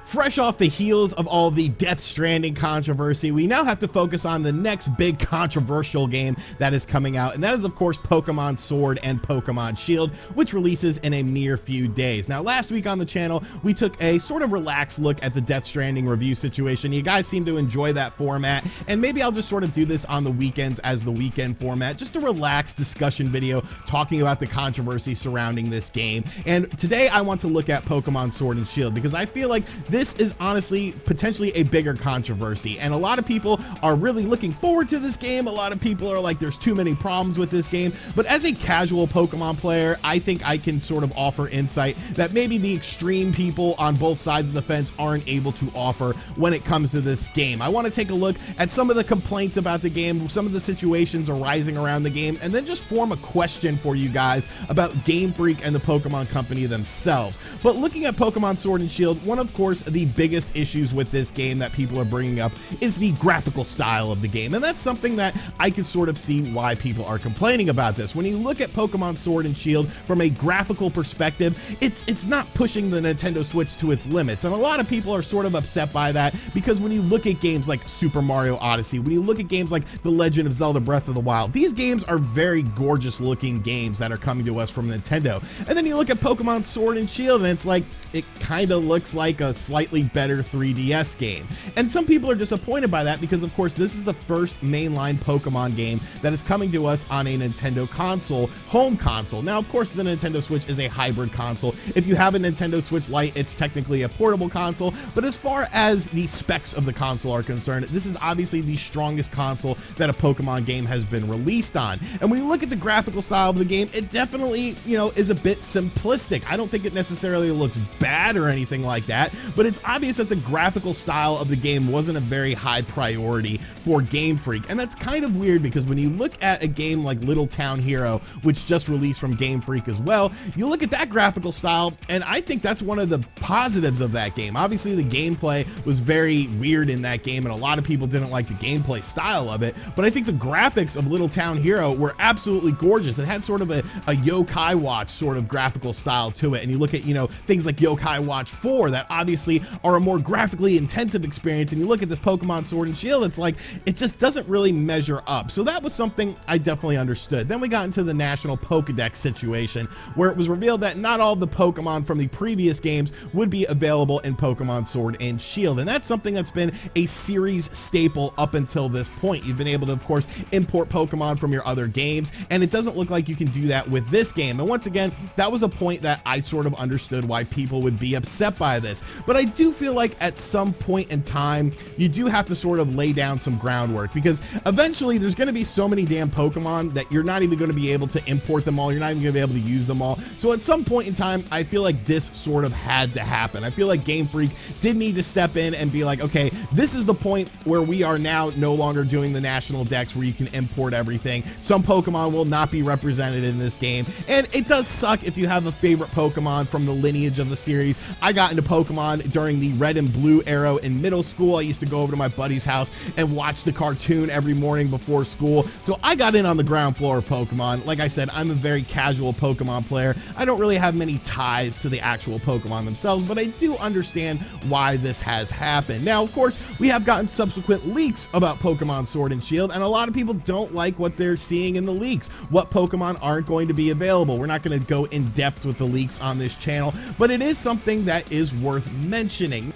Fresh off the heels of all the Death Stranding controversy, we now have to focus on the next big controversial game that is coming out, and that is of course Pokemon Sword and Pokemon Shield, which releases in a mere few days. Now last week on the channel, we took a sort of relaxed look at the Death Stranding review situation. You guys seem to enjoy that format, and maybe I'll just sort of do this on the weekends as the weekend format, just a relaxed discussion video talking about the controversy surrounding this game. And today I want to look at Pokemon Sword and Shield because I feel like this is honestly potentially a bigger controversy, and a lot of people are really looking forward to this game. A lot of people are like, there's too many problems with this game, but as a casual Pokemon player, I think I can sort of offer insight that maybe the extreme people on both sides of the fence aren't able to offer when it comes to this game. I want to take a look at some of the complaints about the game, some of the situations arising around the game, and then just form a question for you guys about Game Freak and the Pokemon Company themselves. But looking at Pokemon Sword and Shield, one of course the biggest issues with this game that people are bringing up is the graphical style of the game, and that's something that I can sort of see why people are complaining about this. When you look at Pokemon Sword and Shield from a graphical perspective, it's not pushing the Nintendo Switch to its limits, and a lot of people are sort of upset by that because when you look at games like Super Mario Odyssey, when you look at games like The Legend of Zelda Breath of the Wild, these games are very gorgeous looking games that are coming to us from Nintendo. And then you look at Pokemon Sword and Shield and it's like, it kind of looks like a slightly better 3DS game. And some people are disappointed by that because of course this is the first mainline Pokemon game that is coming to us on a Nintendo console, home console. Now of course the Nintendo Switch is a hybrid console. If you have a Nintendo Switch Lite, it's technically a portable console, but as far as the specs of the console are concerned, this is obviously the strongest console that a Pokemon game has been released on. And when you look at the graphical style of the game, it definitely, is a bit simplistic. I don't think it necessarily looks bad or anything like that, but it's obvious that the graphical style of the game wasn't a very high priority for Game Freak. And that's kind of weird because when you look at a game like Little Town Hero, which just released from Game Freak as well, you look at that graphical style, and I think that's one of the positives of that game. Obviously the gameplay was very weird in that game and a lot of people didn't like the gameplay style of it, but I think the graphics of Little Town Hero were absolutely gorgeous. It had sort of a Yokai Watch sort of graphical style to it, and you look at things like Yokai Watch 4 that obviously are a more graphically intensive experience, and you look at this Pokemon Sword and Shield, it's like it just doesn't really measure up. So that was something I definitely understood. Then we got into the National Pokedex situation where it was revealed that not all the Pokemon from the previous games would be available in Pokemon Sword and Shield, and that's something that's been a series staple up until this point. You've been able to of course import Pokemon from your other games, and it doesn't look like you can do that with this game. And once again, that was a point that I sort of understood why people would be upset by this, but I do feel like at some point in time you do have to sort of lay down some groundwork because eventually there's going to be so many damn Pokemon that you're not even going to be able to import them all, you're not even going to be able to use them all. So at some point in time I feel like this sort of had to happen. I feel like Game Freak did need to step in and be like, okay, this is the point where we are now no longer doing the National Dex where you can import everything. Some Pokemon will not be represented in this game, and it does suck if you have a favorite Pokemon from the lineage of the series. I got into Pokemon during the Red and Blue era in middle school. I used to go over to my buddy's house and watch the cartoon every morning before school, so I got in on the ground floor of Pokemon. Like I said, I'm a very casual Pokemon player. I don't really have many ties to the actual Pokemon themselves, but I do understand why this has happened. Now, of course, we have gotten subsequent leaks about Pokemon Sword and Shield, and a lot of people don't like what they're seeing in the leaks, what Pokemon aren't going to be available. We're not going to go in depth with the leaks on this channel, but it is something that is worth mentioning.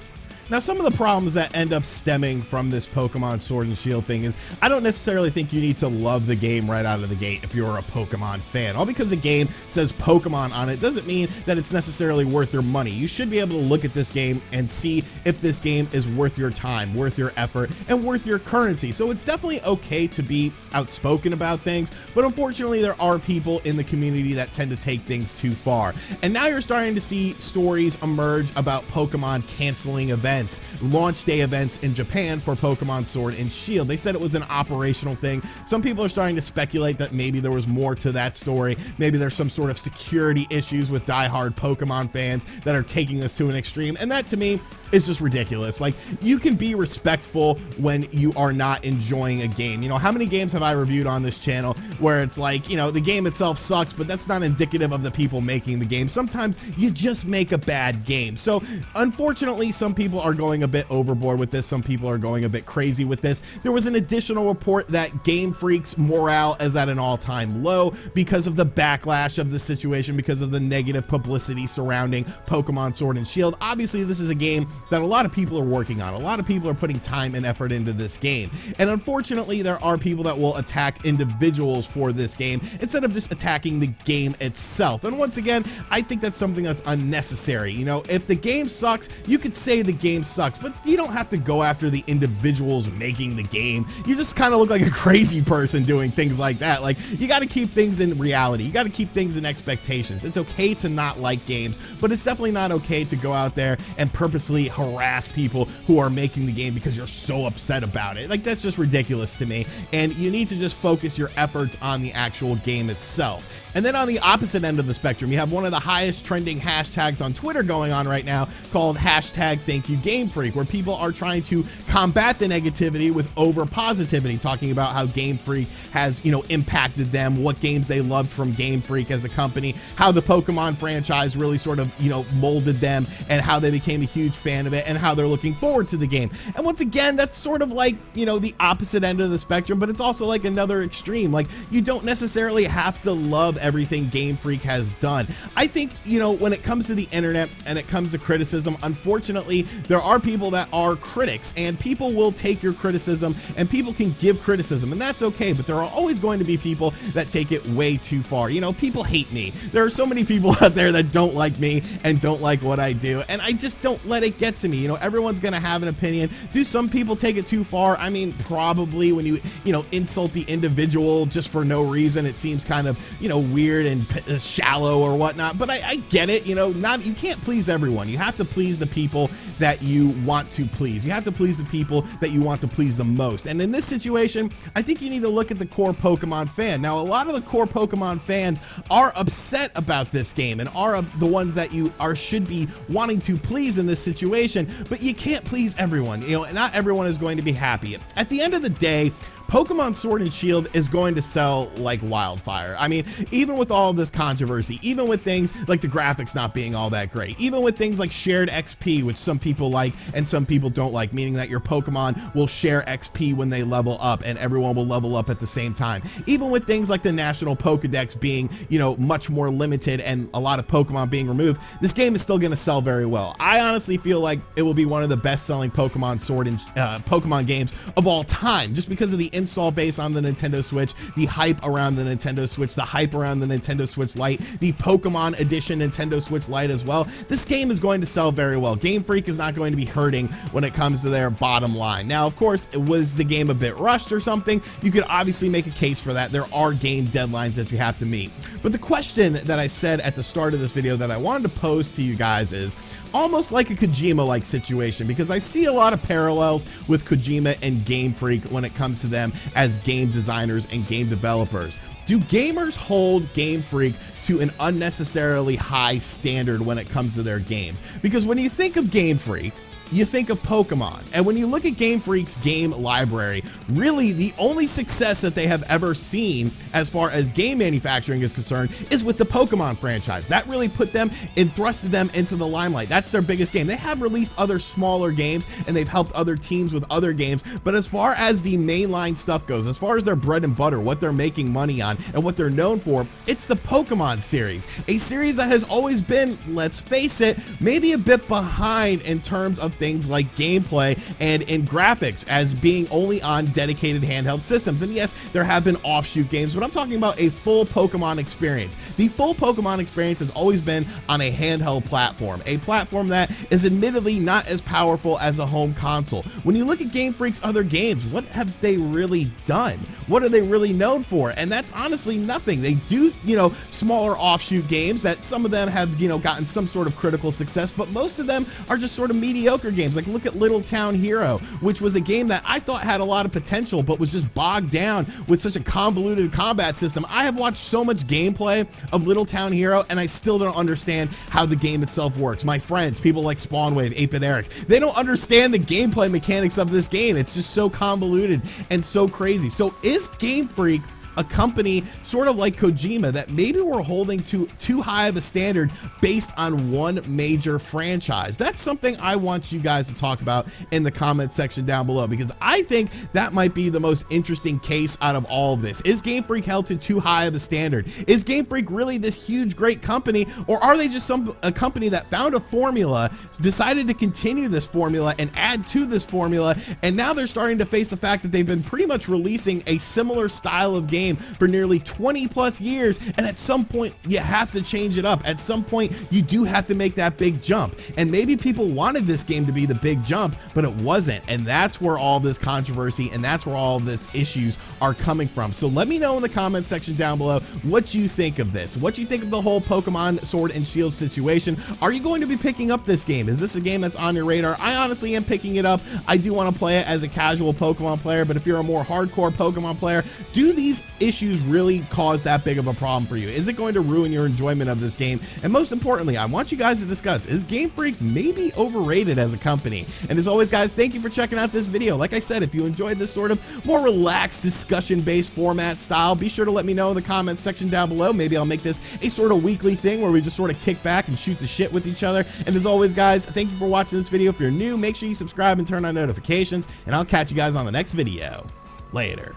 Now, some of the problems that end up stemming from this Pokemon Sword and Shield thing is I don't necessarily think you need to love the game right out of the gate if you're a Pokemon fan. All because a game says Pokemon on it doesn't mean that it's necessarily worth your money. You should be able to look at this game and see if this game is worth your time, worth your effort, and worth your currency. So it's definitely okay to be outspoken about things, but unfortunately there are people in the community that tend to take things too far. And now you're starting to see stories emerge about Pokemon canceling events events, launch day events in Japan for Pokemon Sword and Shield. They said it was an operational thing. Some people are starting to speculate that maybe there was more to that story. Maybe there's some sort of security issues with diehard Pokemon fans that are taking this to an extreme. And that, to me, is just ridiculous. Like, you can be respectful when you are not enjoying a game. You know, how many games have I reviewed on this channel where it's like, you know, the game itself sucks, but that's not indicative of the people making the game. Sometimes you just make a bad game. So unfortunately, some people are going a bit overboard with this. Some people are going a bit crazy with this. There was an additional report that Game Freak's morale is at an all-time low because of the backlash of the situation, because of the negative publicity surrounding Pokemon Sword and Shield. Obviously, this is a game that a lot of people are working on. A lot of people are putting time and effort into this game. And unfortunately, there are people that will attack individuals for this game instead of just attacking the game itself. And once again, I think that's something that's unnecessary. You know, if the game sucks, you could say the game sucks, but you don't have to go after the individuals making the game. You just kind of look like a crazy person doing things like that. Like, you got to keep things in reality. You got to keep things in expectations. It's okay to not like games, but it's definitely not okay to go out there and purposely harass people who are making the game because you're so upset about it. Like, that's just ridiculous to me. And you need to just focus your efforts on the actual game itself. And then on the opposite end of the spectrum, you have one of the highest trending hashtags on Twitter going on right now called #ThankYouGameFreak, where people are trying to combat the negativity with over positivity, talking about how Game Freak has, you know, impacted them, what games they loved from Game Freak as a company, how the Pokemon franchise really sort of, you know, molded them, and how they became a huge fan of it, and how they're looking forward to the game. And once again, that's sort of like, you know, the opposite end of the spectrum, but it's also like another extreme. Like, you don't necessarily have to love everything Game Freak has done. I think, you know, when it comes to the internet and it comes to criticism, unfortunately, there are people that are critics, and people will take your criticism, and people can give criticism, and that's okay, but there are always going to be people that take it way too far. You know, people hate me. There are so many people out there that don't like me and don't like what I do, and I just don't let it get to me. You know, everyone's gonna have an opinion. Do some people take it too far? I mean, probably. When you know, insult the individual just for no reason, it seems kind of, you know, weird and shallow or whatnot, but I get it. You know, you can't please everyone. You have to please the people that you want to please. You have to please the people that you want to please the most. And in this situation, I think you need to look at the core Pokemon fan. Now, a lot of the core Pokemon fan are upset about this game and are the ones that you should be wanting to please in this situation, but you can't please everyone. You know, not everyone is going to be happy. At the end of the day, Pokemon Sword and Shield is going to sell like wildfire. I mean, even with all of this controversy, even with things like the graphics not being all that great, even with things like shared XP, which some people like and some people don't like, meaning that your Pokemon will share XP when they level up and everyone will level up at the same time. Even with things like the National Pokedex being, you know, much more limited and a lot of Pokemon being removed, this game is still going to sell very well. I honestly feel like it will be one of the best-selling Pokemon Sword and Pokemon games of all time, just because of the install base on the Nintendo Switch, the hype around the Nintendo Switch, the hype around the Nintendo Switch Lite, the Pokemon Edition Nintendo Switch Lite as well. This game is going to sell very well. Game Freak is not going to be hurting when it comes to their bottom line. Now, of course, was the game a bit rushed or something? You could obviously make a case for that. There are game deadlines that you have to meet. But the question that I said at the start of this video that I wanted to pose to you guys is almost like a Kojima-like situation, because I see a lot of parallels with Kojima and Game Freak when it comes to them as game designers and game developers. Do gamers hold Game Freak to an unnecessarily high standard when it comes to their games? Because when you think of Game Freak, you think of Pokemon. And when you look at Game Freak's game library, really the only success that they have ever seen as far as game manufacturing is concerned is with the Pokemon franchise. That really put them and thrusted them into the limelight. That's their biggest game. They have released other smaller games and they've helped other teams with other games, but as far as the mainline stuff goes, as far as their bread and butter, what they're making money on and what they're known for, it's the Pokemon series. A series that has always been, let's face it, maybe a bit behind in terms of things like gameplay and in graphics, as being only on dedicated handheld systems. And yes, there have been offshoot games, but I'm talking about a full Pokemon experience. The full Pokemon experience has always been on a handheld platform, a platform that is admittedly not as powerful as a home console. When you look at Game Freak's other games, what have they really done? what are they really known for? And that's honestly nothing. They do, you know, smaller offshoot games that some of them have, you know, gotten some sort of critical success, but most of them are just sort of mediocre games. Like look at Little Town Hero, which was a game that I thought had a lot of potential, but was just bogged down with such a convoluted combat system. I have watched so much gameplay of Little Town Hero, and I still don't understand how the game itself works. My friends, people like Spawnwave, 8-Bit Eric, they don't understand the gameplay mechanics of this game. It's just so convoluted and so crazy. So is Game Freak a company sort of like Kojima that maybe we're holding to too high of a standard based on one major franchise? That's something I want you guys to talk about in the comment section down below, because I think that might be the most interesting case out of all of this. Is Game Freak held to too high of a standard? Is Game Freak really this huge, great company, or are they just a company that found a formula, decided to continue this formula and add to this formula, and now they're starting to face the fact that they've been pretty much releasing a similar style of game for nearly 20 plus years, and at some point you have to change it up. At some point you do have to make that big jump, and maybe people wanted this game to be the big jump, but it wasn't, and that's where all this controversy and that's where all this issues are coming from. So let me know in the comment section down below what you think of this, what you think of the whole Pokemon Sword and Shield situation. Are you going to be picking up this game? Is this a game that's on your radar? I honestly am picking it up. I do want to play it as a casual Pokemon player, but if you're a more hardcore Pokemon player, do these issues really cause that big of a problem for you? Is it going to ruin your enjoyment of this game? And most importantly, I want you guys to discuss, is Game Freak maybe overrated as a company? And as always, guys, thank you for checking out this video. Like I said, if you enjoyed this sort of more relaxed discussion-based format style, be sure to let me know in the comments section down below. Maybe I'll make this a sort of weekly thing where we just sort of kick back and shoot the shit with each other. And as always, guys, thank you for watching this video. If you're new, make sure you subscribe and turn on notifications, and I'll catch you guys on the next video. Later.